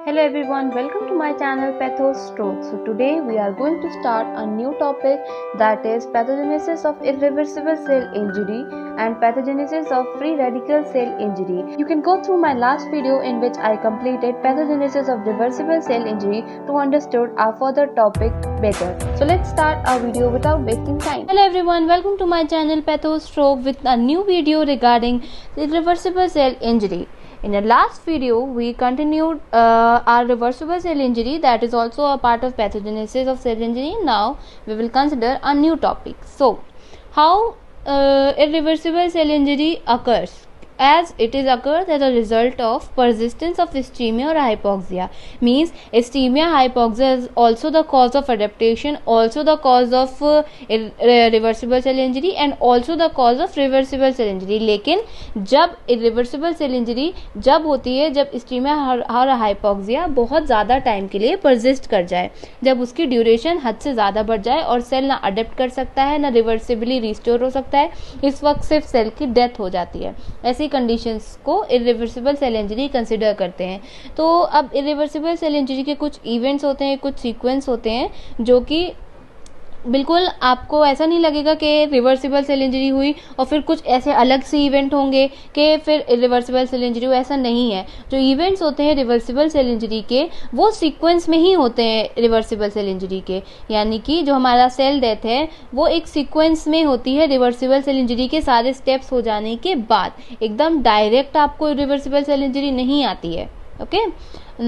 Hello everyone, welcome to my channel Pathostroke. So today we are going to start a new topic, that is pathogenesis of irreversible cell injury and pathogenesis of free radical cell injury. You can go through my last video in which I completed pathogenesis of reversible cell injury to understand our further topic better. So let's start our video without wasting time. Hello everyone, welcome to my channel Pathostroke with a new video regarding irreversible cell injury. In the last video, we continued our reversible cell injury, that is also a part of pathogenesis of cell injury. Now, we will consider a new topic. So, how irreversible cell injury occurs? As it is occurs as a result of persistence of ischemia or hypoxia. Means ischemia, hypoxia is also the cause of adaptation, also the cause of reversible cell injury and also the cause of reversible cell injury. लेकिन जब irreversible cell injury जब होती है जब ischemia और hypoxia बहुत ज़्यादा time के लिए persist कर जाए, जब उसकी ड्यूरेशन हद से ज़्यादा बढ़ जाए और सेल ना अडेप्ट कर सकता है ना रिवर्सिबली रिस्टोर हो सकता है, इस वक्त सिर्फ सेल की डेथ हो जाती है. ऐसी कंडीशंस को इरिवर्सिबल सेल इंजरी कंसिडर करते हैं. तो अब इरिवर्सिबल सेल इंजरी के कुछ इवेंट्स होते हैं, कुछ सीक्वेंस होते हैं जो कि बिल्कुल आपको ऐसा नहीं लगेगा कि रिवर्सिबल सेल इंजरी हुई और फिर कुछ ऐसे अलग से इवेंट होंगे कि फिर रिवर्सिबल सेल इंजरी हुई. ऐसा नहीं है. जो इवेंट्स होते हैं रिवर्सिबल सेल इंजरी के वो सीक्वेंस में ही होते हैं रिवर्सिबल सेल इंजरी के, यानी कि जो हमारा सेल डेथ है वो एक सीक्वेंस में होती है रिवर्सिबल सेल इंजरी के सारे स्टेप्स हो जाने के बाद. एकदम डायरेक्ट आपको रिवर्सिबल सेल इंजरी नहीं आती है. Okay,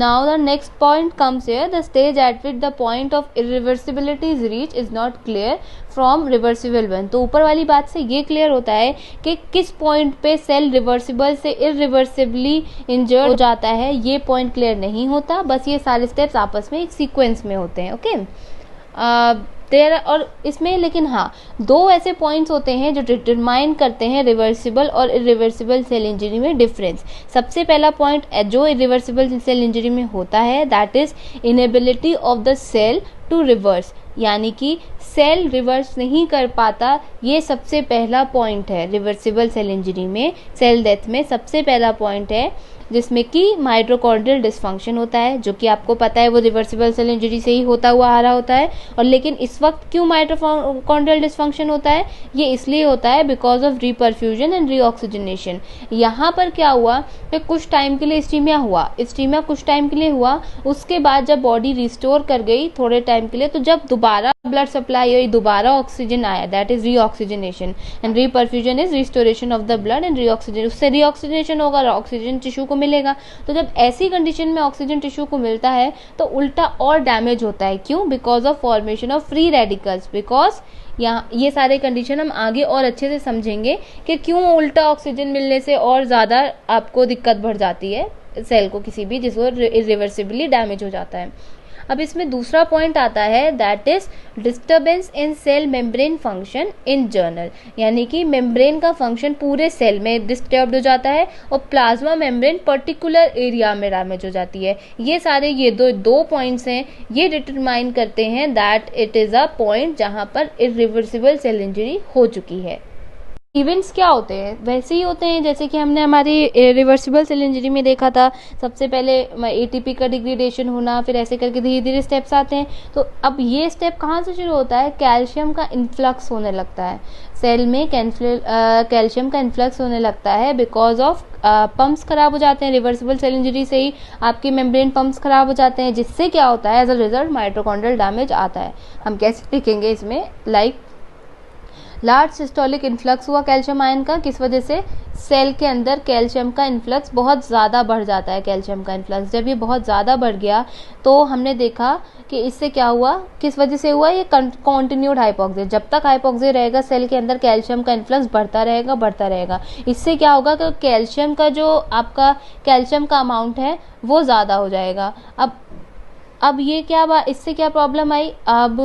now the next point comes here. The stage at which the point of irreversibility is reached is not clear from reversible one. तो ऊपर वाली बात से ये क्लियर होता है कि किस पॉइंट पे सेल रिवर्सिबल से इरिवर्सिबली इंजर्ड हो जाता है, ये पॉइंट क्लियर नहीं होता. बस ये सारे स्टेप्स आपस में एक सीक्वेंस में होते हैं. ओके देर और इसमें लेकिन हाँ, दो ऐसे पॉइंट्स होते हैं जो डिटरमाइन करते हैं रिवर्सिबल और इरिवर्सिबल सेल इंजरी में डिफरेंस. सबसे पहला पॉइंट जो इरिवर्सिबल सेल इंजरी में होता है that is inability of the cell to reverse, यानी कि सेल रिवर्स नहीं कर पाता. ये सबसे पहला पॉइंट है रिवर्सिबल सेल इंजरी में. सेल डेथ में सबसे पहला पॉइंट है जिसमें कि माइटोकॉन्ड्रियल डिसफंक्शन होता है, जो कि आपको पता है वो रिवर्सिबल सेल इंजरी से ही होता हुआ आ रहा होता है. और लेकिन इस वक्त क्यों माइटोकॉन्ड्रियल डिसफंक्शन होता है? ये इसलिए होता है बिकॉज ऑफ रीपरफ्यूजन एंड रीऑक्सीजनेशन. यहाँ पर क्या हुआ कि कुछ टाइम के लिए इस्टीमिया कुछ टाइम के लिए हुआ. उसके बाद जब बॉडी रिस्टोर कर गई थोड़े टाइम के लिए, तो जब दोबारा ब्लड सप्लाई हुई, दोबारा ऑक्सीजन आया, that is reoxygenation. And reperfusion is restoration of the blood and reoxygen. उससे रीऑक्सीजनेशन होगा, ऑक्सीजन टिश्यू को मिलेगा. तो जब ऐसी कंडीशन में ऑक्सीजन टिश्यू को मिलता है तो उल्टा और डैमेज होता है. क्यों? Because of formation of free radicals. Because यहाँ ये सारे कंडीशन हम आगे और अच्छे से समझेंगे कि क्यों उल्टा ऑक्सीजन मिलने से और ज़्यादा आपको दिक्कत बढ़ जाती है सेल को, किसी भी जिसको इरिवर्सिबली डैमेज हो जाता है. अब इसमें दूसरा पॉइंट आता है that is disturbance in cell membrane function in general, यानी कि मेम्ब्रेन का फंक्शन पूरे सेल में डिस्टर्ब हो जाता है और प्लाज्मा मेम्ब्रेन पर्टिकुलर एरिया में डैमेज हो जाती है. ये सारे ये दो पॉइंट्स हैं, ये डिटरमाइन करते हैं that it is a point जहां पर इरिवर्सिबल सेल इंजरी हो चुकी है. इवेंट्स क्या होते हैं? वैसे ही होते हैं जैसे कि हमने हमारी रिवर्सिबल सेल इंजरी में देखा था. सबसे पहले एटीपी का डिग्रेडेशन होना, फिर ऐसे करके धीरे धीरे स्टेप्स आते हैं. तो अब ये स्टेप कहाँ से शुरू होता है? कैल्शियम का इन्फ्लक्स होने लगता है सेल में. कैल्शियम का इन्फ्लक्स होने लगता है बिकॉज ऑफ पम्प्स खराब हो जाते हैं. रिवर्सिबल सेल इंजरी से ही आपके मेम्ब्रेन पम्प्स खराब हो जाते हैं, जिससे क्या होता है as a result mitochondrial damage आता है. हम कैसे लिखेंगे इसमें? लाइक लार्ज सिस्टोलिक इन्फ्लक्स हुआ कैल्शियम आयन का. किस वजह से? सेल के अंदर कैल्शियम का इन्फ्लक्स बहुत ज़्यादा बढ़ जाता है. कैल्शियम का इन्फ्लक्स जब ये बहुत ज़्यादा बढ़ गया तो हमने देखा कि इससे क्या हुआ, किस वजह से हुआ? ये कॉन्टिन्यूड हाइपोक्सिया. जब तक हाइपोक्सिया रहेगा सेल के अंदर कैल्शियम का इन्फ्लक्स बढ़ता रहेगा. इससे क्या होगा कि कैल्शियम का जो आपका कैल्शियम का अमाउंट है वो ज़्यादा हो जाएगा. अब ये क्या इससे क्या प्रॉब्लम आई? अब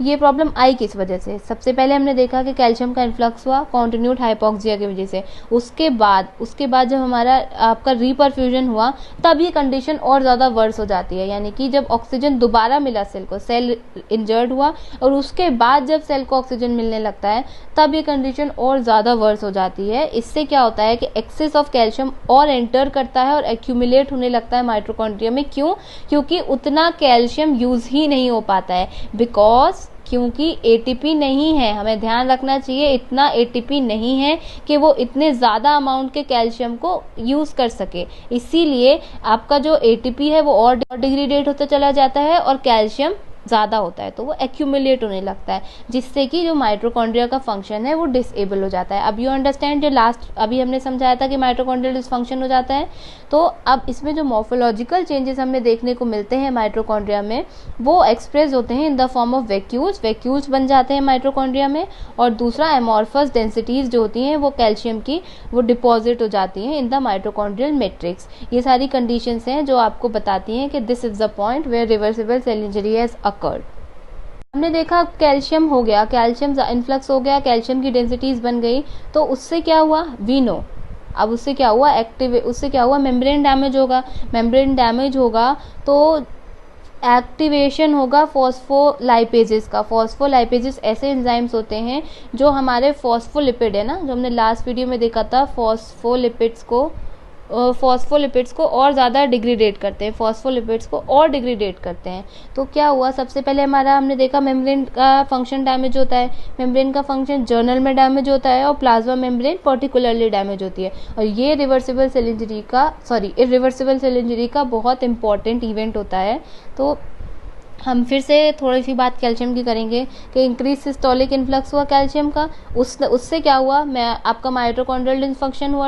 ये प्रॉब्लम आई किस वजह से? सबसे पहले हमने देखा कि कैल्शियम का इन्फ्लक्स हुआ कॉन्टिन्यूड हाइपोक्सिया की वजह से। उसके बाद जब हमारा आपका रीपरफ्यूजन हुआ तब ये कंडीशन और ज़्यादा वर्स हो जाती है, यानी कि जब ऑक्सीजन दोबारा मिला सेल को, सेल इंजर्ड हुआ और उसके बाद जब सेल को ऑक्सीजन मिलने लगता है तब ये कंडीशन और ज़्यादा वर्स हो जाती है। इससे क्या होता है कि एक्सेस ऑफ कैल्शियम और एंटर करता है और एक्यूमुलेट होने लगता है माइटोकॉन्ड्रिया में। क्यों? क्योंकि उतना कैल्शियम यूज़ ही नहीं हो पाता है, क्योंकि एटीपी नहीं है। हमें ध्यान रखना चाहिए, इतना एटीपी नहीं है कि वो इतने ज़्यादा अमाउंट के कैल्शियम को यूज़ कर सके। इसीलिए आपका जो एटीपी है वो और डिग्रेडेट होता चला जाता है और कैल्शियम ज़्यादा होता है तो वो एक्यूमुलेट होने लगता है, जिससे कि जो माइटोकॉन्ड्रिया का फंक्शन है वो डिसेबल हो जाता है। अब यू अंडरस्टैंड, जो लास्ट अभी हमने समझाया था कि माइटोकॉन्ड्रियल डिसफंक्शन हो जाता है, तो अब इसमें जो मॉर्फोलॉजिकल चेंजेस हमें देखने को मिलते हैं माइटोकॉन्ड्रिया में वो एक्सप्रेस होते हैं in the form of vacuoles बन जाते हैं माइटोकॉन्ड्रिया में। और दूसरा, एमॉर्फस डेंसिटीज जो होती हैं वो कैल्शियम की वो डिपॉजिट हो जाती हैं इन द माइटोकॉन्ड्रियल मैट्रिक्स। ये सारी कंडीशंस हैं जो आपको बताती हैं कि this is the point where reversible cell injury has occurred. हमने देखा कैल्शियम हो गया, कैल्शियम इन्फ्लक्स हो गया, कैल्शियम की डेंसिटीज बन गई, तो उससे क्या हुआ? We know. अब उससे क्या हुआ? मेम्ब्रेन डैमेज होगा तो एक्टिवेशन होगा फॉस्फोलाइपेजेस का। फॉस्फोलाइपेजेस ऐसे एंजाइम्स होते हैं जो हमारे फॉस्फोलिपिड है ना, जो हमने लास्ट वीडियो में देखा था, फॉस्फोलिपिड्स को और ज़्यादा डिग्रेडेट करते हैं। तो क्या हुआ? सबसे पहले हमने देखा मेम्ब्रेन का फंक्शन डैमेज होता है। मेम्ब्रेन का फंक्शन जर्नल में डैमेज होता है और प्लाज्मा मेम्ब्रेन पर्टिकुलरली डैमेज होती है। और ये इरिवर्सिबल सेल इंजरी का बहुत इंपॉर्टेंट इवेंट होता है। तो हम फिर से थोड़ी सी बात कैल्शियम की करेंगे कि इंक्रीज सिस्टोलिक इन्फ्लक्स हुआ कैल्शियम का, उससे क्या हुआ? आपका माइटोकॉन्ड्रियल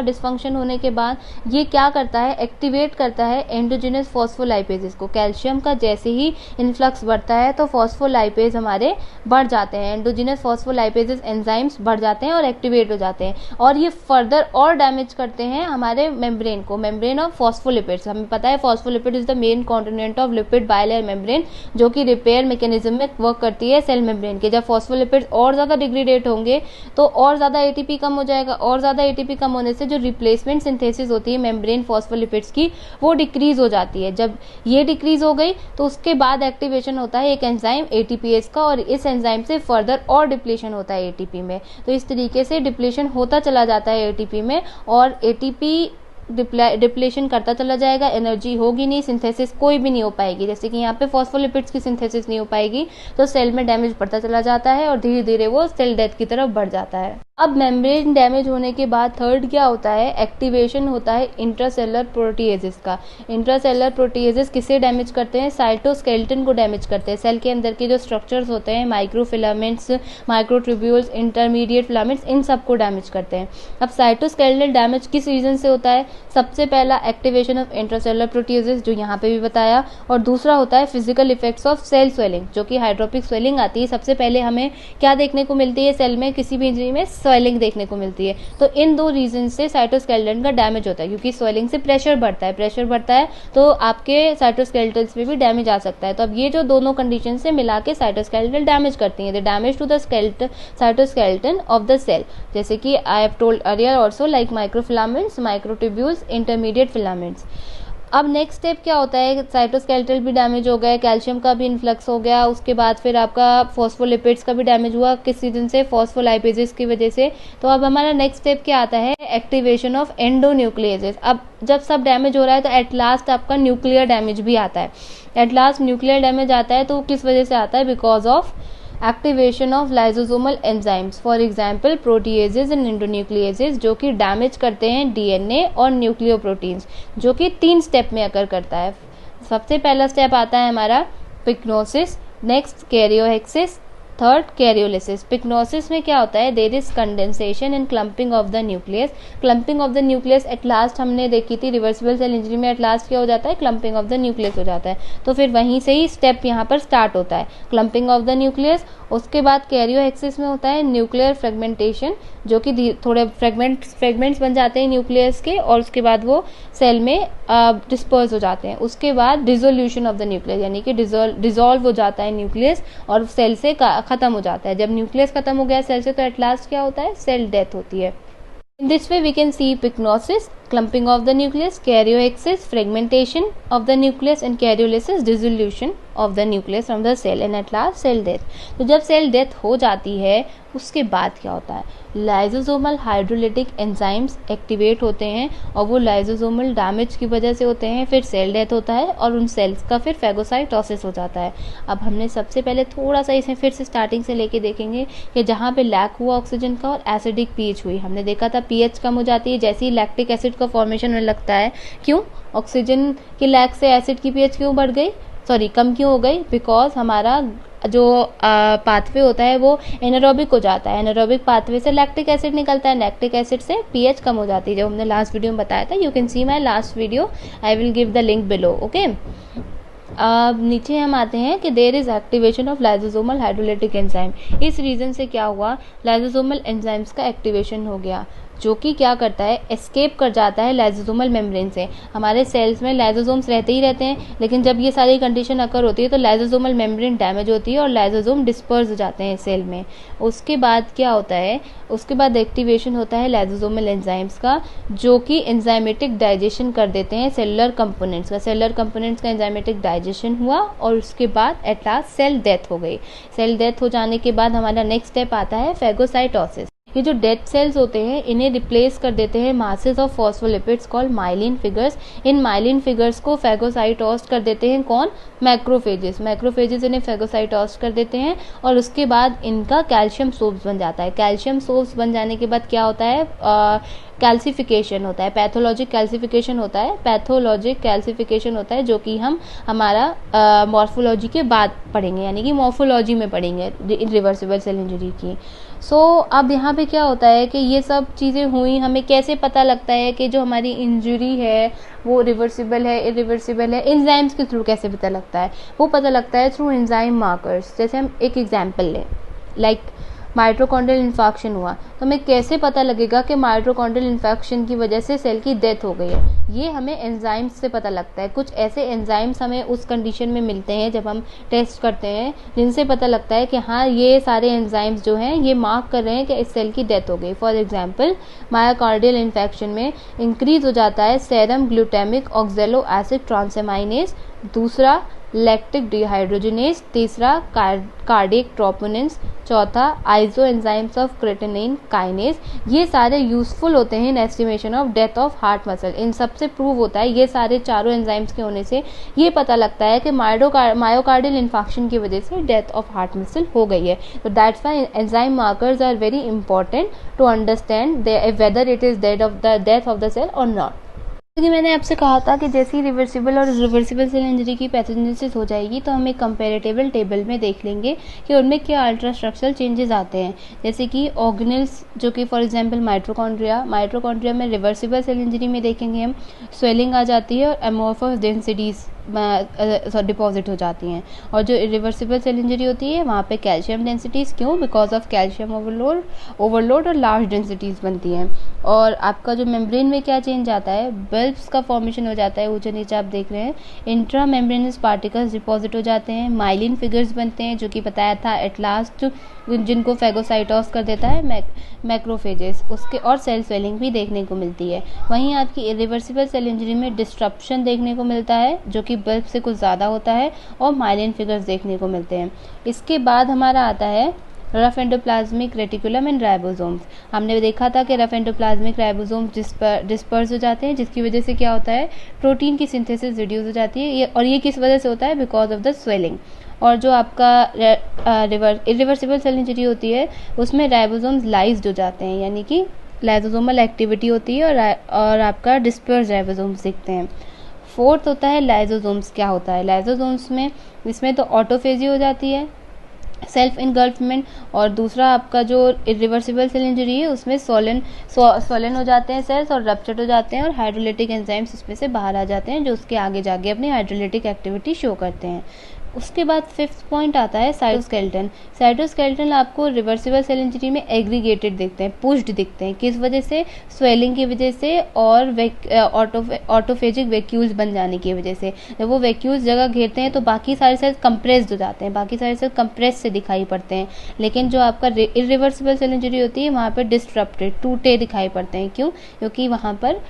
डिसफंक्शन होने के बाद ये क्या करता है? एक्टिवेट करता है एंडोजिनस फॉस्फोलाइपेजेस को। कैल्शियम का जैसे ही इन्फ्लक्स बढ़ता है तो फॉस्फोलाइपेज हमारे बढ़ जाते हैं, एंडोजिनस फॉस्फोलाइपेजेस एंजाइम्स बढ़ जाते हैं और एक्टिवेट हो जाते हैं, और ये फर्दर और डैमेज करते हैं हमारे मेम्ब्रेन को, मेम्ब्रेन ऑफ फॉस्फोलिपिड्स। हमें पता है phospholipid is the main component of lipid bilayer membrane, जो कि रिपेयर मैकेनिज्म में वर्क करती है सेल मेम्ब्रेन के। जब फॉस्फोलिपिड्स और ज़्यादा डिग्रेडेट होंगे तो और ज़्यादा एटीपी कम हो जाएगा, और ज़्यादा एटीपी कम होने से जो रिप्लेसमेंट सिंथेसिस होती है मेम्ब्रेन फॉस्फोलिपिड्स की वो डिक्रीज हो जाती है। जब ये डिक्रीज हो गई तो उसके बाद एक्टिवेशन होता है एक एंजाइम एटीपीएस का, और इस एंजाइम से फर्दर और डिप्लेशन होता है एटीपी में। तो इस तरीके से डिप्लेशन होता चला जाता है एटीपी में, और एटीपी डिप्लेशन करता चला जाएगा, एनर्जी होगी नहीं, सिंथेसिस कोई भी नहीं हो पाएगी। जैसे कि यहाँ पे फॉस्फोलिपिड्स की सिंथेसिस नहीं हो पाएगी तो सेल में डैमेज बढ़ता चला जाता है और धीरे धीरे वो सेल डेथ की तरफ बढ़ जाता है। अब मेम्ब्रेन डैमेज होने के बाद थर्ड क्या होता है? एक्टिवेशन होता है इंट्रासेलुलर प्रोटीएजेस का। इंट्रासेलुलर प्रोटीएजेस किसे डैमेज करते हैं? साइटोस्केलेटन को डैमेज करते हैं। सेल के अंदर के जो स्ट्रक्चर्स होते हैं, माइक्रोफिलामेंट्स, माइक्रोट्यूब्यूल्स, इंटरमीडिएट फिलामेंट्स, इन सबको डैमेज करते हैं। अब साइटोस्केलेटल डैमेज किस रीजन से होता है? सबसे पहला एक्टिवेशन ऑफ इंट्रासेलुलर प्रोटीएजेस, जो यहाँ पे भी बताया, और दूसरा होता है physical effects of cell swelling, जो कि हाइड्रोपिक स्वेलिंग आती है। सबसे पहले हमें क्या देखने को मिलती है? सेल में किसी भी इंजरी में स्वेलिंग देखने को मिलती है। तो इन दो रीजन से साइटोस्केलेटन का डैमेज होता है, क्योंकि स्वेलिंग से प्रेशर बढ़ता है तो आपके साइटोस्केलेटल्स में भी डैमेज आ सकता है। तो अब ये जो दोनों कंडीशन से मिला के साइटोस्केलेटल डैमेज करती है, the damage to the cytoskeleton of the cell, जैसे कि I have told earlier also, like microfilaments, microtubules, intermediate filaments. अब नेक्स्ट स्टेप क्या होता है? साइटोस्केलेटल भी डैमेज हो गया, कैल्शियम का भी इन्फ्लक्स हो गया, उसके बाद फिर आपका फॉस्फोलिपिड्स का भी डैमेज हुआ। किस रीजन से? फॉस्फोलाइपेजेस की वजह से। तो अब हमारा नेक्स्ट स्टेप क्या आता है? Activation of endonucleases. अब जब सब डैमेज हो रहा है तो एट लास्ट आपका न्यूक्लियर डैमेज भी आता है। एट लास्ट न्यूक्लियर डैमेज आता है तो किस वजह से आता है? Because of activation of lysosomal enzymes, for example proteases and endonucleases, जो कि डैमेज करते हैं डीएनए और न्यूक्लियोप्रोटीन्स, जो कि 3 स्टेप में अकर करता है। सबसे पहला स्टेप आता है हमारा पिक्नोसिस, नेक्स्ट कैरियोहेक्सिस, थर्ड कैरियोलिसिस। पिक्नोसिस में क्या होता है, there is condensation and clumping of the nucleus. Clumping of the nucleus at last हमने देखी थी रिवर्सिबल सेल इंजरी में, एट लास्ट क्या हो जाता है, क्लम्पिंग ऑफ द न्यूक्लियस हो जाता है। तो फिर वहीं से ही स्टेप यहाँ पर स्टार्ट होता है, क्लम्पिंग ऑफ द न्यूक्लियस। उसके बाद कैरियोहेक्सिस में होता है न्यूक्लियर फ्रेगमेंटेशन, जो कि थोड़े फ्रेगमेंट्स बन जाते हैं न्यूक्लियस के, और उसके बाद वो सेल में डिस्पर्स हो जाते हैं। उसके बाद डिसोल्यूशन ऑफ द न्यूक्लियस, यानी कि डिसॉल्व हो जाता है न्यूक्लियस और सेल से खत्म हो जाता है। जब न्यूक्लियस खत्म हो गया सेल से, तो एट लास्ट क्या होता है, सेल डेथ होती है। In this way we can see pycnosis, clumping of the nucleus, karyoexis, fragmentation of the nucleus, and karyolysis, dissolution of the nucleus from the cell, and at last cell death। तो जब cell death हो जाती है उसके बाद क्या होता है, लाइजोसोमल हाइड्रोलिटिक एंजाइम्स एक्टिवेट होते हैं और वो लाइजोसोमल डैमेज की वजह से होते हैं। फिर सेल डेथ होता है और उन सेल्स का फिर फेगोसाइटोसिस हो जाता है। अब हमने सबसे पहले थोड़ा सा इसे फिर से स्टार्टिंग से लेके देखेंगे कि जहाँ पे लैक हुआ ऑक्सीजन का और एसिडिक पीएच हुई, हमने देखा था पीएच कम हो जाती है जैसे ही लैक्टिक एसिड का फॉर्मेशन होने लगता है। क्यों, ऑक्सीजन के लैक से एसिड की पीएच क्यों बढ़ गई, कम क्यों हो गई, बिकॉज हमारा जो पाथवे होता है वो एनारोबिक हो जाता है। एनारोबिक पाथवे से लैक्टिक एसिड निकलता है, लैक्टिक एसिड से पीएच कम हो जाती है, जो हमने लास्ट वीडियो में बताया था। You can see my last video, I will give the link below, okay. नीचे हम आते हैं कि there is activation of lysosomal hydrolytic enzyme. इस रीजन से क्या हुआ, लाइजोसोमल एंजाइम्स का एक्टिवेशन हो गया, जो कि क्या करता है, एस्केप कर जाता है लाइजोसोमल मेम्ब्रेन से। हमारे सेल्स में लाइजोसोम्स रहते ही रहते हैं, लेकिन जब ये सारी कंडीशन अकर होती है तो लाइजोसोमल मेम्ब्रेन डैमेज होती है और लाइजोसोम डिस्पर्स हो जाते हैं सेल में। उसके बाद क्या होता है, उसके बाद एक्टिवेशन होता है लाइजोसोमल एंजाइम्स का, जो कि एंजाइमेटिक डाइजेशन कर देते हैं सेलुलर कंपोनेंट्स का। सेलुलर कंपोनेंट्स का एंजाइमेटिक डाइजेशन हुआ और उसके बाद एट लास्ट सेल डेथ हो गई। सेल डेथ हो जाने के बाद हमारा नेक्स्ट स्टेप आता है फेगोसाइटोसिस। ये जो डेड सेल्स होते हैं इन्हें रिप्लेस कर देते हैं masses of phospholipids called myelin figures. In myelin figures को फेगोसाइटोस्ट कर देते हैं कौन, मैक्रोफेजेस। मैक्रोफेजेस इन्हें फेगोसाइटोस्ट कर देते हैं और उसके बाद इनका कैल्शियम सोर्स बन जाता है। कैल्शियम सोर्स बन जाने के बाद क्या होता है, कैल्सिफिकेशन होता है, पैथोलॉजिक कैल्सिफिकेशन होता है। पैथोलॉजिक कैल्सिफिकेशन होता है जो कि हम हमारा मॉर्फोलॉजी के बाद पढ़ेंगे, यानी कि मॉर्फोलॉजी में पढ़ेंगे रिवर्सिबल सेल इंजरी की। अब यहाँ पे क्या होता है कि ये सब चीज़ें हुई, हमें कैसे पता लगता है कि जो हमारी इंजरी है वो रिवर्सिबल है, इरिवर्सिबल है, एंजाइम्स के थ्रू कैसे पता लगता है, वो पता लगता है थ्रू एंजाइम मार्कर्स। जैसे हम एक एग्जांपल लें, लाइक माइटोकॉन्ड्रियल इन्फेक्शन हुआ, तो हमें कैसे पता लगेगा कि माइटोकॉन्ड्रियल इन्फेक्शन की वजह से सेल की डेथ हो गई है, ये हमें एंजाइम्स से पता लगता है। कुछ ऐसे एंजाइम्स हमें उस कंडीशन में मिलते हैं जब हम टेस्ट करते हैं, जिनसे पता लगता है कि हाँ ये सारे एंजाइम्स जो हैं ये मार्क कर रहे हैं कि इस सेल की डेथ हो गई। फॉर एग्जाम्पल मायोकार्डियल इन्फेक्शन में इंक्रीज हो जाता है serum glutamic oxalo acid transaminase, दूसरा लैक्टिक डिहाइड्रोजनेज, तीसरा कार्डियक ट्रोपोनिन्स, चौथा iso enzymes of creatinine kinase. ये सारे यूजफुल होते हैं in estimation of death of heart muscle. इन सबसे प्रूव होता है, ये सारे चारों एंजाइम्स के होने से ये पता लगता है कि मायोकार्डियल इन्फेक्शन की वजह से डेथ ऑफ हार्ट मसल हो गई है। तो that's why enzyme markers are very important to understand whether it is death of the cell और नॉट। क्योंकि मैंने आपसे कहा था कि जैसे ही रिवर्सिबल और रिवर्सिबल सेल इंजरी की पैथोजेनेसिस हो जाएगी तो हम एक कंपेरेटिबल टेबल में देख लेंगे कि उनमें क्या अल्ट्रा स्ट्रक्चरल चेंजेस आते हैं। जैसे कि ऑर्गेनेल्स, जो कि फॉर एग्जांपल माइटोकॉन्ड्रिया में रिवर्सिबल सेल इंजरी में देखेंगे हम, स्वेलिंग आ जाती है और एमोर्फस डेंसिटीज डिपॉजिट हो जाती हैं। और जो इरिवर्सिबल सेल इंजरी होती है वहाँ पे कैल्शियम डेंसिटीज़, क्यों, बिकॉज ऑफ कैल्शियम ओवरलोड और लार्ज डेंसिटीज़ बनती हैं। और आपका जो मेम्ब्रेन में क्या चेंज आता है, बल्ब्स का फॉर्मेशन हो जाता है, ऊंचे नीचे आप देख रहे हैं, इंट्रा मेम्ब्रेनस पार्टिकल्स डिपॉजिट हो जाते हैं, माइलिन फिगर्स बनते हैं, जो कि बताया था एट लास्ट जिनको फेगोसाइटोस कर देता है मैक्रोफेजेस, उसके और सेल स्वेलिंग भी देखने को मिलती है। वहीं आपकी इरिवर्सिबल सेल इंजरी में डिस्ट्रप्शन देखने को मिलता है, जो कि बल्ब से कुछ ज़्यादा होता है, और माइलिन फिगर्स देखने को मिलते हैं। इसके बाद हमारा आता है rough endoplasmic reticulum and ribosomes. हमने देखा था कि रफ एंडोप्लाज्मिक राइबोसोम्स डिस्पर्स हो जाते हैं, जिसकी वजह से क्या होता है, प्रोटीन की सिंथेसिस रिड्यूस हो जाती है। और ये किस वजह से होता है, बिकॉज ऑफ द स्वेलिंग। और जो आपका इरिवर्सिबल सेल इंजरी होती है उसमें राइबोसोम्स लाइज्ड हो जाते हैं, यानी कि लाइसोसोमल एक्टिविटी होती है और आपका डिस्पर्स राइबोसोम्स दिखते हैं। फोर्थ होता है लाइसोसोम्स। क्या होता है लाइसोसोम्स में, इसमें तो ऑटोफेजी हो जाती है, सेल्फ इनगल्फमेंट, और दूसरा आपका जो इरिवर्सिबल सेल इंजरी है उसमें सोलन हो जाते हैं सेल्स और रप्चर हो जाते हैं और हाइड्रोलिटिक एंजाइम्स इसमें से बाहर आ जाते हैं जो उसके आगे जाके अपनी हाइड्रोलिटिक एक्टिविटी शो करते हैं। उसके बाद फिफ्थ पॉइंट आता है साइटोस्केलेटन। साइटोस्केलेटन आपको रिवर्सिबल सेल इंजरी में एग्रीगेटेड दिखते हैं, पुश्ड दिखते हैं। किस वजह से? स्वेलिंग की वजह से और ऑटोफेजिक वैक्यूल्स बन जाने की वजह से। जब वो वैक्यूल्स जगह घेरते हैं तो बाकी सारे सेल्स कंप्रेस्ड हो जाते हैं, बाकी सारे सेल्स कंप्रेस से दिखाई पड़ते हैं। लेकिन जो आपका इरिवर्सिबल सेल इंजरी होती है वहाँ पर डिस्ट्रप्टेड, टूटे दिखाई पड़ते हैं। क्यों? क्योंकि वहाँ पर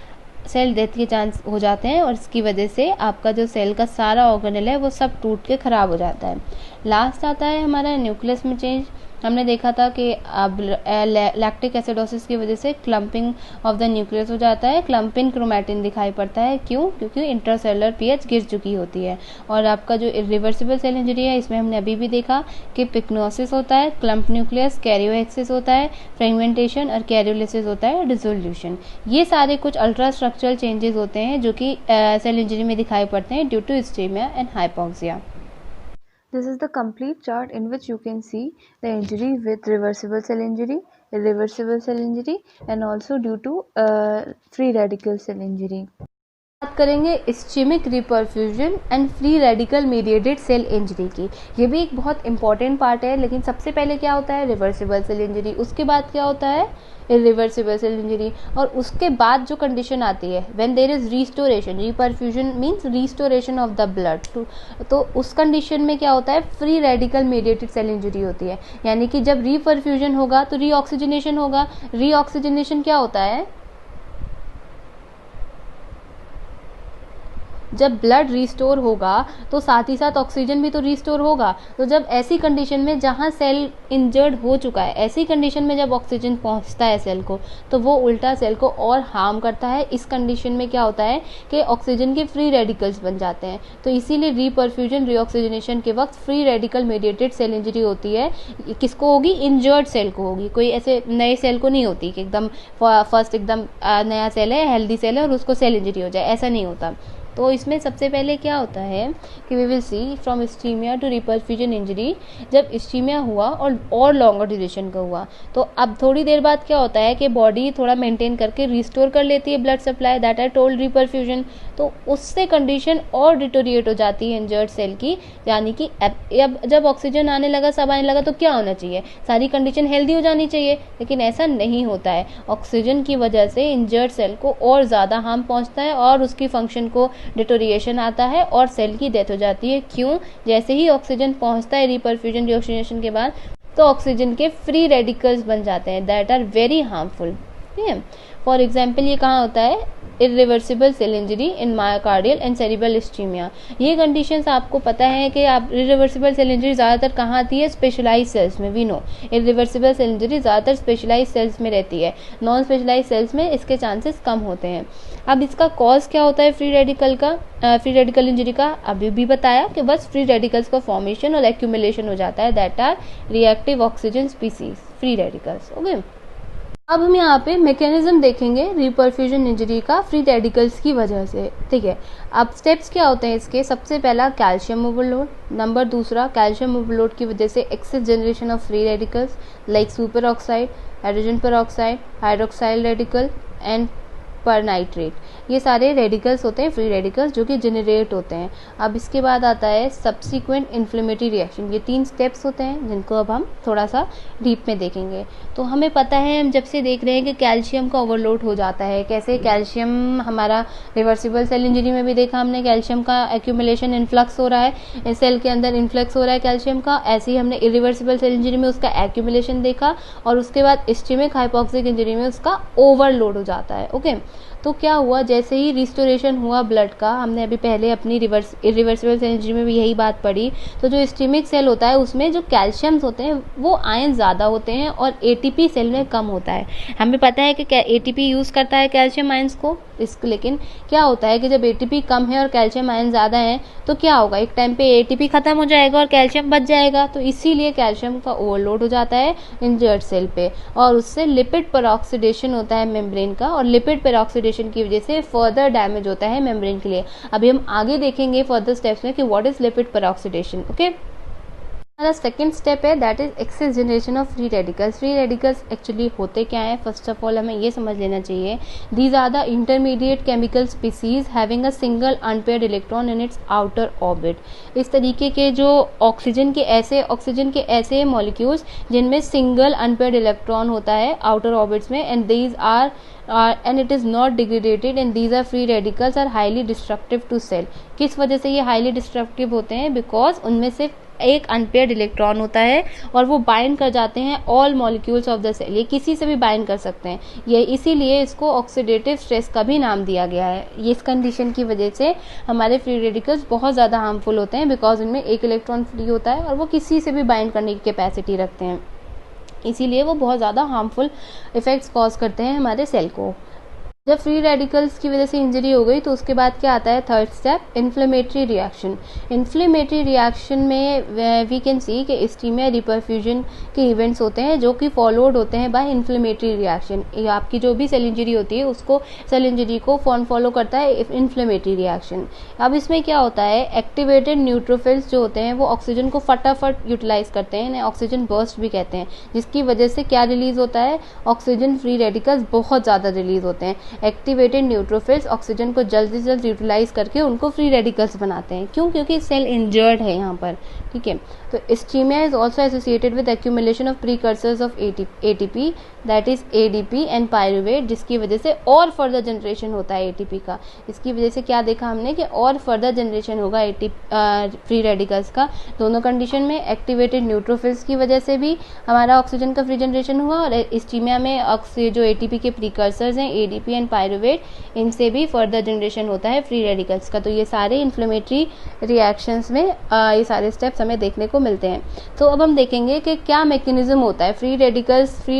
सेल डेथ के चांस हो जाते हैं और इसकी वजह से आपका जो सेल का सारा ऑर्गेनेल है वो सब टूट के ख़राब हो जाता है। लास्ट आता है हमारा न्यूक्लियस में चेंज। हमने देखा था कि अब लैक्टिक एसिडोसिस की वजह से क्लम्पिंग ऑफ द न्यूक्लियस हो जाता है, क्लम्पिंग क्रोमैटिन दिखाई पड़ता है। क्यों? क्योंकि इंटरसेलुलर पीएच गिर चुकी होती है। और आपका जो इरिवर्सिबल सेल इंजरी है इसमें हमने अभी भी देखा कि पिक्नोसिस होता है, क्लम्प न्यूक्लियस, कैरियोएक्सिस होता है, फ्रेगमेंटेशन और कैरियोलिसिस होता है, डिसोल्यूशन। ये सारे कुछ अल्ट्रा स्ट्रक्चरल चेंजेस होते हैं जो कि सेल इंजरी में दिखाई पड़ते हैं due to ischemia and hypoxia. This is the complete chart in which you can see the injury with reversible cell injury, irreversible cell injury and also due to free radical cell injury. बात करेंगे ischemic reperfusion and free radical mediated cell injury की। ये भी एक बहुत important part है, लेकिन सबसे पहले क्या होता है? रिवर्सिबल सेल इंजरी, उसके बाद क्या होता है? इरिवर्सिबल सेल इंजरी, और उसके बाद जो कंडीशन आती है when there is restoration, reperfusion means restoration of the blood, तो उस कंडीशन में क्या होता है? Free radical mediated cell injury होती है। यानी कि जब रिपरफ्यूजन होगा तो रीऑक्सीजनेशन होगा। रीऑक्सीजनेशन क्या होता है? जब ब्लड रिस्टोर होगा तो साथ ही साथ ऑक्सीजन भी तो रिस्टोर होगा। तो जब ऐसी कंडीशन में जहाँ सेल इंजर्ड हो चुका है, ऐसी कंडीशन में जब ऑक्सीजन पहुँचता है सेल को, तो वो उल्टा सेल को और हार्म करता है। इस कंडीशन में क्या होता है कि ऑक्सीजन के फ्री रेडिकल्स बन जाते हैं। तो इसीलिए रीपरफ्यूजन, रीऑक्सीजनेशन के वक्त free radical mediated cell injury होती है। किसको होगी? इंजर्ड सेल को होगी, कोई ऐसे नए सेल को नहीं होती कि एकदम फर्स्ट एकदम नया सेल है, हेल्दी सेल है और उसको सेल इंजरी हो जाए, ऐसा नहीं होता। तो इसमें सबसे पहले क्या होता है कि we will see from ischemia to reperfusion injury. जब इस्चीमिया हुआ और लॉन्गर ड्यूरेशन का हुआ, तो अब थोड़ी देर बाद क्या होता है कि बॉडी थोड़ा मेंटेन करके रिस्टोर कर लेती है blood supply, that I told reperfusion. तो उससे कंडीशन और डिटोरिएट हो जाती है इंजर्ड सेल की। यानी कि अब जब ऑक्सीजन आने लगा, सब आने लगा, तो क्या होना चाहिए? सारी कंडीशन हेल्दी हो जानी चाहिए, लेकिन ऐसा नहीं होता है। ऑक्सीजन की वजह से इंजर्ड सेल को और ज़्यादा हार्म पहुंचता है और उसकी फंक्शन को डिटोरिएशन आता है और सेल की डेथ हो जाती है। क्यों? जैसे ही ऑक्सीजन पहुंचता है रिपरफ्यूजन, रिऑक्सीजनेशन के बाद, तो ऑक्सीजन के फ्री रेडिकल्स बन जाते हैं दैट आर वेरी हार्मफुल। ठीक है। फॉर एग्जाम्पल ये कहाँ होता है? Irreversible cell injury in myocardial and cerebral ischemia. ये कंडीशंस आपको पता है कि आप इरिवर्सिबल सेल इंजरी ज़्यादातर कहाँ आती है? स्पेशलाइज सेल्स में। We know irreversible cell injury ज़्यादातर स्पेशलाइज सेल्स में रहती है, नॉन स्पेशलाइज सेल्स में इसके चांसेस कम होते हैं। अब इसका कॉज क्या होता है फ्री रेडिकल का, फ्री रेडिकल इंजरी का? अभी भी बताया कि बस फ्री रेडिकल्स का फॉर्मेशन और एक्यूमुलेशन हो जाता है, that are reactive oxygen species, free radicals. Okay. अब हम यहाँ पे मैकेनिज्म देखेंगे रिपरफ्यूजन इंजरी का फ्री रेडिकल्स की वजह से। ठीक है। अब स्टेप्स क्या होते हैं इसके? सबसे पहला कैल्शियम ओवरलोड, नंबर दूसरा कैल्शियम ओवरलोड की वजह से excess generation of free radicals like superoxide, hydrogen peroxide, hydroxyl radical and per nitrate. ये सारे रेडिकल्स होते हैं, फ्री रेडिकल्स, जो कि जनरेट होते हैं। अब इसके बाद आता है सब्सिक्वेंट इन्फ्लेमेटरी रिएक्शन। ये 3 स्टेप्स होते हैं जिनको अब हम थोड़ा सा डीप में देखेंगे। तो हमें पता है, हम जब से देख रहे हैं कि कैल्शियम का ओवरलोड हो जाता है। कैसे? कैल्शियम हमारा रिवर्सिबल सेल इंजरी में भी देखा हमने, कैल्शियम का एक्यूमुलेशन, इन्फ्लक्स हो रहा है सेल के अंदर, इन्फ्लक्स हो रहा है कैल्शियम का। ऐसे ही हमने इरिवर्सिबल सेल इंजरी में उसका एक्यूमुलेशन देखा और उसके बाद इस्चेमिक हाइपोक्सिक इंजरी में उसका ओवरलोड हो जाता है। ओके। तो क्या हुआ? जैसे ही रिस्टोरेशन हुआ ब्लड का, हमने अभी पहले अपनी इरिवर्सिबल सेल इंजरी में भी यही बात पढ़ी, तो जो इस्चेमिक सेल होता है उसमें जो कैल्शियम्स होते हैं वो आयन ज़्यादा होते हैं और एटीपी सेल में कम होता है। हमें पता है कि एटीपी यूज़ करता है कैल्शियम आयंस को, लेकिन क्या होता है कि जब एटीपी कम है और कैल्शियम आयन ज़्यादा है तो क्या होगा? एक टाइम पे एटीपी खत्म हो जाएगा और कैल्शियम बच जाएगा। तो इसीलिए कैल्शियम का ओवरलोड हो जाता है इंजर्ड सेल पे और उससे लिपिड पेरोक्सिडेशन होता है मेम्ब्रेन का, और लिपिड पेरोक्सिडेशन की वजह से फर्दर डैमेज होता है मेम्ब्रेन के लिए। अभी हम आगे देखेंगे फर्दर स्टेप्स में कि what is lipid peroxidation. Okay. हमारा सेकेंड स्टेप है that is excess generation of free radicals. Free radicals actually होते क्या है, फर्स्ट ऑफ ऑल हमें ये समझ लेना चाहिए, these are the intermediate chemical species having a single unpaired electron in its outer orbit. इस तरीके के जो ऑक्सीजन के ऐसे मॉलिक्यूल्स जिनमें सिंगल अनपेयर्ड इलेक्ट्रॉन होता है आउटर ऑर्बिट्स में, and these are and it is not degraded and these are free radicals are highly destructive to cell। किस वजह से ये highly destructive होते हैं, बिकॉज उनमें सिर्फ एक अनपेयर्ड इलेक्ट्रॉन होता है और वो बाइंड कर जाते हैं all molecules of the cell. ये किसी से भी बाइंड कर सकते हैं, ये इसीलिए इसको ऑक्सीडेटिव स्ट्रेस का भी नाम दिया गया है। ये इस कंडीशन की वजह से हमारे फ्री रेडिकल्स बहुत ज़्यादा हार्मफुल होते हैं, बिकॉज उनमें एक इलेक्ट्रॉन फ्री होता है और वो किसी से भी बाइंड करने की कैपेसिटी रखते हैं, इसीलिए वो बहुत ज़्यादा हार्मफुल इफ़ेक्ट्स कॉज करते हैं हमारे सेल को। जब फ्री रेडिकल्स की वजह से इंजरी हो गई तो उसके बाद क्या आता है, third step, inflammatory reaction. Inflammatory reaction में वी कैन सी कि इस्टीमिया रिपरफ्यूजन के इवेंट्स होते हैं जो कि फॉलोड होते हैं बाय इन्फ्लेमेटरी रिएक्शन। आपकी जो भी सेल इंजरी होती है उसको, सेल इंजरी को फॉलो करता है इन्फ्लेमेटरी रिएक्शन। अब इसमें क्या होता है, एक्टिवेटेड न्यूट्रोफिल्स जो होते हैं वो ऑक्सीजन को फटाफट यूटिलाइज करते हैं, इन्हें ऑक्सीजन बर्स्ट भी कहते हैं, जिसकी वजह से क्या रिलीज होता है, ऑक्सीजन फ्री रेडिकल्स बहुत ज़्यादा रिलीज होते हैं। एक्टिवेटेड न्यूट्रोफिल्स ऑक्सीजन को जल्द से जल्द यूटिलाइज करके उनको फ्री रेडिकल्स बनाते हैं। क्यों? क्योंकि सेल इंजर्ड है यहाँ पर, ठीक है। तो ischaemia is also associated with accumulation of precursors of ATP that is ADP and pyruvate, जिसकी वजह से और फर्दर जनरेशन होता है एटीपी का। इसकी वजह से क्या देखा हमने कि और फर्दर जनरेशन होगा फ्री रेडिकल्स का। दोनों कंडीशन में एक्टिवेटेड न्यूट्रोफिल्स की वजह से भी हमारा ऑक्सीजन का फ्री जनरेशन हुआ और इस्टीमिया में जो एटीपी के प्रीकर्सर्स हैं एडीपी एंड पायरुवेट, इनसे भी फर्दर जनरेशन होता है फ्री रेडिकल्स का। तो ये सारे इन्फ्लेमेटरी रिएक्शंस में ये सारे स्टेप्स हमें देखने को मिलते हैं। तो अब हम देखेंगे कि क्या मैकेनिज्म होता है, फ्री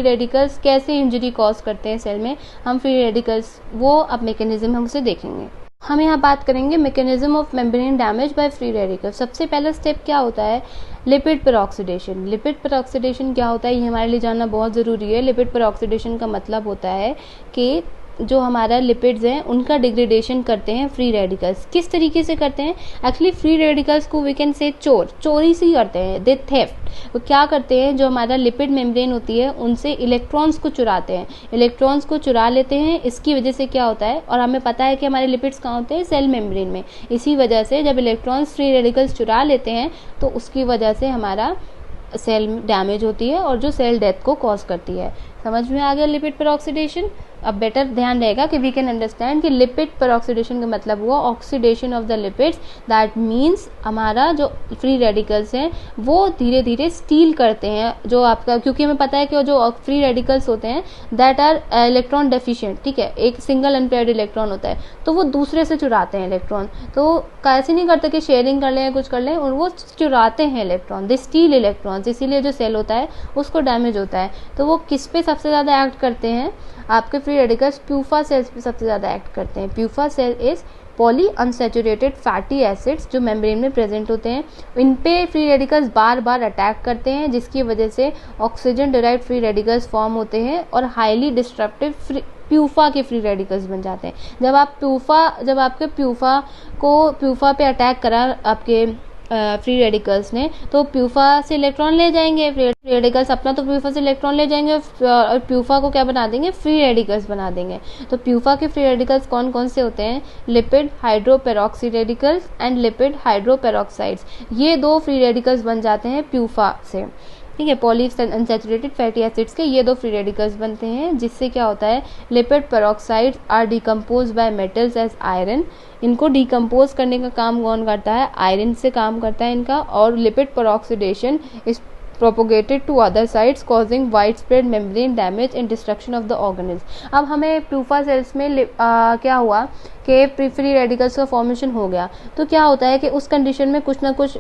रेडिकल्स कैसे इंजरी कॉज करते हैं सेल में। हम फ्री रेडिकल्स वो अब मैकेनिज्म हम उसे देखेंगे। हम यहाँ बात करेंगे mechanism of membrane damage by free radicals. सबसे पहला स्टेप क्या होता है, लिपिड पेरोक्सीडेशन। लिपिड पेरोक्सीडेशन क्या होता है ये हमारे लिए जानना बहुत ज़रूरी है। लिपिड पेरोक्सीडेशन का मतलब होता है कि जो हमारा लिपिड्स हैं उनका डिग्रेडेशन करते हैं फ्री रेडिकल्स। किस तरीके से करते हैं, एक्चुअली फ्री रेडिकल्स को वी कैन से चोरी से करते हैं, दे थेफ्ट। वो क्या करते हैं, जो हमारा लिपिड मेम्ब्रेन होती है उनसे इलेक्ट्रॉन्स को चुराते हैं, इलेक्ट्रॉन्स को चुरा लेते हैं। इसकी वजह से क्या होता है, और हमें पता है कि हमारे लिपिड्स कहाँ होते हैं, सेल मेम्ब्रेन में। इसी वजह से जब इलेक्ट्रॉन्स फ्री रेडिकल्स चुरा लेते हैं तो उसकी वजह से हमारा सेल डैमेज होती है और जो सेल डेथ को कॉज करती है। समझ में आ गया लिपिड पेरोक्सीडेशन। अब बेटर ध्यान रहेगा कि वी कैन अंडरस्टैंड कि लिपिड पेरोक्सीडेशन का मतलब हुआ oxidation of the lipids. That means हमारा जो फ्री रेडिकल्स हैं वो धीरे धीरे स्टील करते हैं जो आपका, क्योंकि हमें पता है कि जो फ्री रेडिकल्स होते हैं दैट आर इलेक्ट्रॉन डेफिशिएंट, ठीक है, एक सिंगल अनपेयर्ड इलेक्ट्रॉन होता है तो वो दूसरे से चुराते हैं इलेक्ट्रॉन। तो कैसे नहीं करते कि शेयरिंग कर लें या कुछ कर लें, और वो चुराते हैं इलेक्ट्रॉन, दे स्टील इलेक्ट्रॉन्स, इसीलिए जो सेल होता है उसको डैमेज होता है। तो वो किस पे सबसे ज़्यादा एक्ट करते हैं, आपके फ्री रेडिकल्स प्यूफा सेल्स पे सबसे ज़्यादा एक्ट करते हैं। PUFA cell is poly unsaturated fatty acids जो मेम्ब्रेन में प्रेजेंट होते हैं, इन पे फ्री रेडिकल्स बार बार अटैक करते हैं, जिसकी वजह से oxygen derived free radicals form होते हैं और हाईली डिस्ट्रक्टिव प्यूफा के फ्री रेडिकल्स बन जाते हैं। जब आपके प्यूफा पे अटैक करा आपके फ्री रेडिकल्स ने, तो प्यूफा से इलेक्ट्रॉन ले जाएंगे, फ्री रेडिकल्स अपना तो प्यूफा से इलेक्ट्रॉन ले जाएंगे और प्यूफा को क्या बना देंगे, फ्री रेडिकल्स बना देंगे। तो प्यूफा के फ्री रेडिकल्स कौन कौन से होते हैं, लिपिड हाइड्रोपेरोक्सी रेडिकल्स एंड लिपिड हाइड्रोपेरोक्साइड्स। ये दो फ्री रेडिकल्स बन जाते हैं प्यूफा से, ठीक है। पॉली अनसैचुरेटेड फैटी एसिड्स के ये दो फ्री रेडिकल्स बनते हैं, जिससे क्या होता है, lipid peroxides are decompose by metals as iron. इनको डिकम्पोज करने का काम कौन करता है, आयरन से काम करता है इनका। और lipid peroxidation is propagated to other sites causing widespread membrane damage and destruction of the organism। अब हमें प्यूफा सेल्स में क्या हुआ कि फ्री रेडिकल्स का फॉर्मेशन हो गया, तो क्या होता है कि उस कंडीशन में कुछ ना कुछ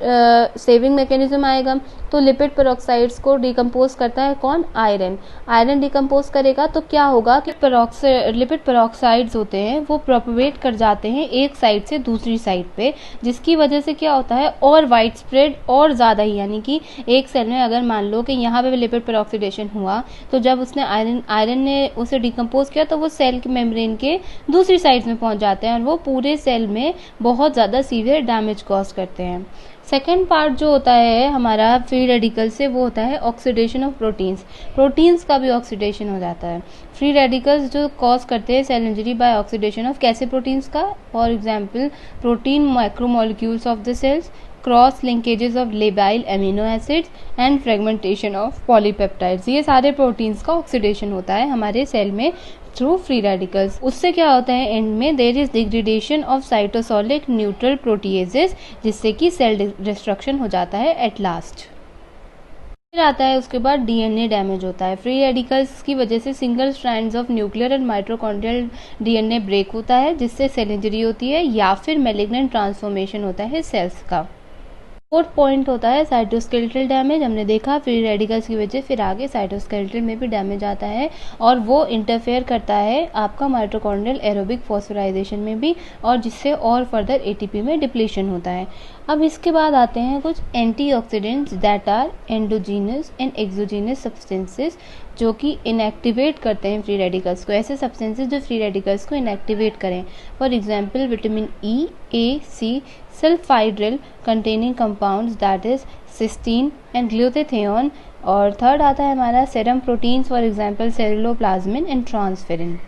सेविंग मैकेनिज्म आएगा। तो लिपिड पेरोक्साइड्स को डिकम्पोज करता है कौन, आयरन डिकम्पोज करेगा। तो क्या होगा कि लिपिड पेरोक्साइड्स होते हैं वो प्रोपगेट कर जाते हैं एक साइड से दूसरी साइड पे, जिसकी वजह से क्या होता है, और वाइड स्प्रेड और ज़्यादा ही, यानी कि एक सेल में अगर मान लो कि यहाँ पे लिपिड पेरोक्सीडेशन हुआ तो जब उसने आयरन ने उसे डिकम्पोज किया तो वो सेल के मेम्ब्रेन के दूसरी साइड में पहुंच जाता जाते हैं और वो पूरे सेल में बहुत ज़्यादा सीवियर डैमेज कॉज करते हैं। सेकेंड पार्ट जो होता है हमारा फ्री रेडिकल से, वो होता है ऑक्सीडेशन ऑफ प्रोटीन्स। प्रोटीन्स का भी ऑक्सीडेशन हो जाता है। फ्री रेडिकल्स जो कॉज करते हैं cell injury by oxidation of कैसे प्रोटीन्स का, for example protein micromolecules of the cells, cross linkages of labile amino acids and fragmentation of polypeptides. ये सारे प्रोटीन्स का ऑक्सीडेशन होता है हमारे सेल में थ्रू फ्री रेडिकल्स। उससे क्या होता है एंड में there is degradation of cytosolic neutral proteases, जिससे कि सेल डिस्ट्रक्शन हो जाता है एट लास्ट। फिर आता है उसके बाद डीएनए डैमेज होता है। फ्री रेडिकल्स की वजह से single strands of nuclear and mitochondrial DNA break होता है, जिससे सेल इंजरी होती है या फिर मैलिग्नेंट ट्रांसफॉर्मेशन होता है सेल्स का। फोर्थ पॉइंट होता है साइटोस्केलेटल डैमेज। हमने देखा फ्री रेडिकल्स की वजह फिर आगे साइटोस्केलेटल में भी डैमेज आता है और वो इंटरफेयर करता है आपका माइटोकॉन्ड्रियल एरोबिक फॉस्फोराइजेशन में भी, और जिससे और फर्दर एटीपी में डिप्लीशन होता है। अब इसके बाद आते हैं कुछ antioxidants that are endogenous and exogenous substances, जो कि इनएक्टिवेट करते हैं फ्री रेडिकल्स को। ऐसे सब्सटेंसेस जो फ्री रेडिकल्स को इनएक्टिवेट करें, for example vitamin E, A, C, sulphydryl containing compounds that is cysteine and glutathione. और थर्ड आता है हमारा serum proteins, for example ceruloplasmin and transferrin.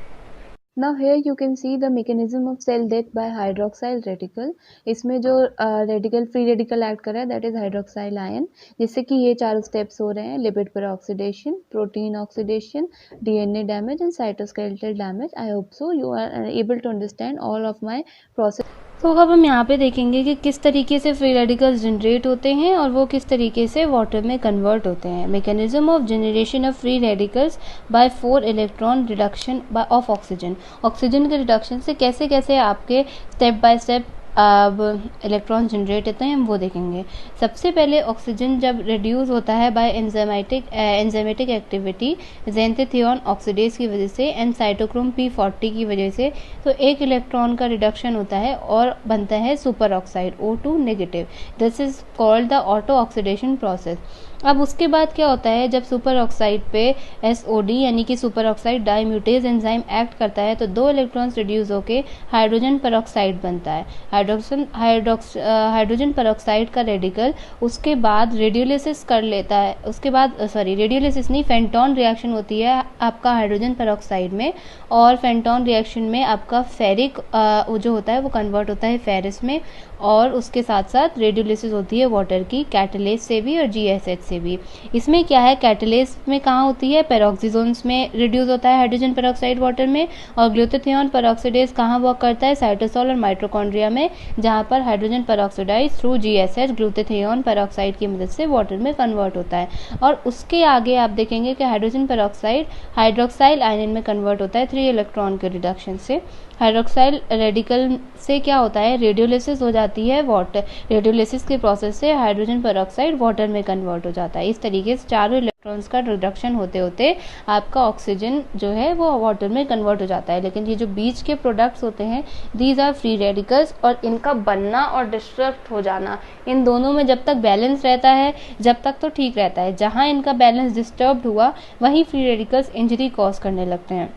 Now here you can see the mechanism of cell death by hydroxyl radical। इसमें जो radical free radical act कर रहा है that is hydroxyl ion, जिससे कि ये चारों स्टेप्स हो रहे हैं, lipid peroxidation, protein oxidation, DNA damage and cytoskeletal damage. I hope so you are able to understand all of my process. तो अब हम यहाँ पे देखेंगे कि किस तरीके से फ्री रेडिकल्स जनरेट होते हैं और वो किस तरीके से वाटर में कन्वर्ट होते हैं। Mechanism of generation of free radicals by 4 electron reduction of oxygen. Oxygen के रिडक्शन से कैसे कैसे आपके स्टेप बाय स्टेप अब इलेक्ट्रॉन जनरेट होते हैं हम वो देखेंगे। सबसे पहले ऑक्सीजन जब रिड्यूस होता है बाय एंजाइमेटिक एक्टिविटी ज़ेंथेथियोन ऑक्सीडेज की वजह से एंड साइटोक्रोम P40 की वजह से, तो एक इलेक्ट्रॉन का रिडक्शन होता है और बनता है super oxide O2 negative. This is called the auto oxidation process. अब उसके बाद क्या होता है, जब सुपर ऑक्साइड पे SOD यानी कि सुपर ऑक्साइड डाइम्यूटेज एंजाइम एक्ट करता है तो 2 इलेक्ट्रॉन्स रिड्यूस होके हाइड्रोजन परऑक्साइड बनता है। हाइड्रोजन परऑक्साइड का रेडिकल उसके बाद रेडियोलिसिस कर लेता है। उसके बाद रेडियोलिसिस नहीं, फेंटॉन रिएक्शन होती है आपका हाइड्रोजन परऑक्साइड में, और फेंटॉन रिएक्शन में आपका फेरिक जो होता है वो कन्वर्ट होता है फेरिस में, और उसके साथ साथ रेडियोलिसिस होती है वाटर की कैटलेस से भी और GSH से भी। इसमें क्या है, कैटलेस में कहाँ होती है, पेरोक्सीजोन्स में रिड्यूस होता है हाइड्रोजन पेरोक्साइड वाटर में, और ग्लूटाथियोन पेरोक्सीडेज कहाँ वर्क करता है, साइटोसोल और माइटोकॉन्ड्रिया में, जहाँ पर hydrogen peroxide through GSH glutathione peroxide की मदद से वाटर में कन्वर्ट होता है। और उसके आगे आप देखेंगे कि हाइड्रोजन पेरोक्साइड हाइड्रोक्साइल आयन में कन्वर्ट होता है 3 इलेक्ट्रॉन के रिडक्शन से। हाइड्रोक्साइल रेडिकल से क्या होता है, रेडियोलिसिस हो जाती है वाटर, रेडियोलिसिस के प्रोसेस से हाइड्रोजन पेरोक्साइड वाटर में कन्वर्ट हो जाता है। इस तरीके से चारों इलेक्ट्रॉन्स का रिडक्शन होते होते आपका ऑक्सीजन जो है वो वाटर में कन्वर्ट हो जाता है। लेकिन ये जो बीच के प्रोडक्ट्स होते हैं दीज आर फ्री रेडिकल्स, और इनका बनना और डिस्ट्रक्ट हो जाना, इन दोनों में जब तक बैलेंस रहता है जब तक तो ठीक रहता है। जहाँ इनका बैलेंस डिस्टर्ब्ड हुआ वहीं फ्री रेडिकल्स इंजरी कॉज करने लगते हैं।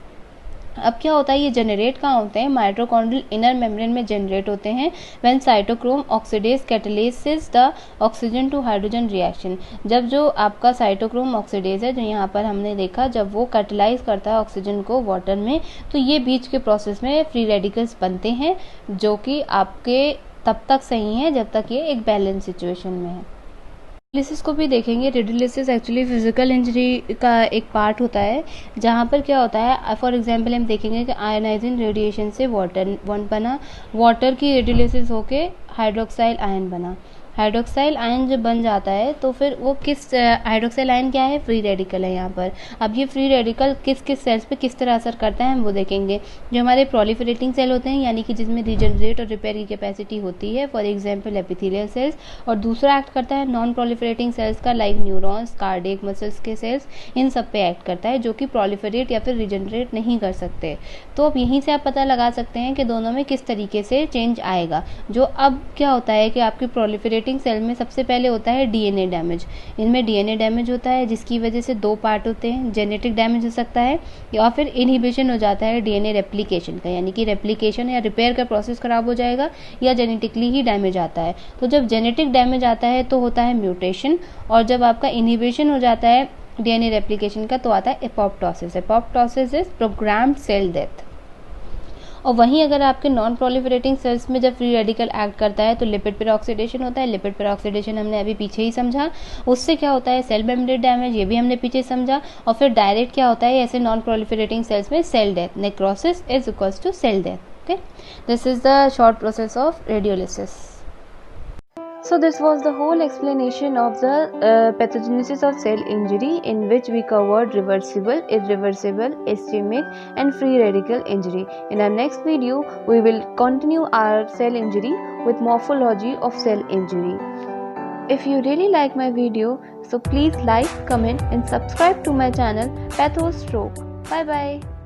अब क्या होता है, ये जनरेट कहाँ होते हैं, माइटोकॉन्ड्रियल इनर मेम्ब्रेन में जनरेट होते हैं when cytochrome oxidase catalysis the oxygen to hydrogen reaction. जब जो आपका साइटोक्रोम ऑक्सीडेज है जो यहाँ पर हमने देखा, जब वो कैटलाइज करता है ऑक्सीजन को वाटर में, तो ये बीच के प्रोसेस में फ्री रेडिकल्स बनते हैं, जो कि आपके तब तक सही है जब तक ये एक बैलेंस सिचुएशन में है। रेडियोलिसिस को भी देखेंगे। रेडियोलिसिस एक्चुअली फिजिकल इंजरी का एक पार्ट होता है, जहाँ पर क्या होता है, फॉर एग्जांपल हम देखेंगे कि आयनाइजिंग रेडिएशन से वाटर बना, वाटर की रेडियोलिसिस होके हाइड्रोक्साइल आयन बना। हाइड्रोक्साइल आयन जब बन जाता है तो फिर वो किस, हाइड्रोक्साइल आयन क्या है, फ्री रेडिकल है यहाँ पर। अब ये फ्री रेडिकल किस किस सेल्स पे किस तरह असर करता है हम वो देखेंगे। जो हमारे प्रोलिफरेटिंग सेल होते हैं यानी कि जिसमें रीजनरेट और रिपेयर की कैपेसिटी होती है, फॉर एग्जांपल एपिथेलियल सेल्स, और दूसरा एक्ट करता है नॉन प्रोलिफरेटिंग सेल्स का, लाइक न्यूरॉन्स, कार्डियक मसल्स के सेल्स, इन सब पे एक्ट करता है, जो कि प्रोलिफरेट या फिर रीजनरेट नहीं कर सकते। तो अब यहीं से आप पता लगा सकते हैं कि दोनों में किस तरीके से चेंज आएगा। जो अब क्या होता है कि आपकी प्रोलिफरेटिंग प्रोलिफरेटिंग सेल में सबसे पहले होता है डीएनए डैमेज। इनमें डीएनए डैमेज होता है जिसकी वजह से दो पार्ट होते हैं, जेनेटिक डैमेज हो सकता है या फिर इनहिबिशन हो जाता है डीएनए रेप्लिकेशन का, यानी कि रेप्लिकेशन या रिपेयर का प्रोसेस खराब हो जाएगा या जेनेटिकली ही डैमेज आता है। तो जब जेनेटिक डैमेज आता है तो होता है म्यूटेशन, और जब आपका इनहिबिशन हो जाता है डीएनए रेप्लिकेशन का तो आता है apoptosis. Apoptosis is programmed cell death. और वहीं अगर आपके नॉन प्रोलिफरेटिंग सेल्स में जब फ्री रेडिकल एक्ट करता है तो लिपिड पेरोक्सीडेशन होता है। लिपिड पेरोक्सीडेशन हमने अभी पीछे ही समझा। उससे क्या होता है, सेल मेम्ब्रेन डैमेज, ये भी हमने पीछे समझा। और फिर डायरेक्ट क्या होता है ऐसे नॉन प्रोलिफरेटिंग सेल्स में, cell death. Necrosis is equals to cell death. Okay, this is the short process of radiolysis. So this was the whole explanation of the pathogenesis of cell injury, in which we covered reversible, irreversible, ischemic and free radical injury. In our next video, we will continue our cell injury with morphology of cell injury. If you really like my video, so please like, comment and subscribe to my channel Pathostroke. Bye bye.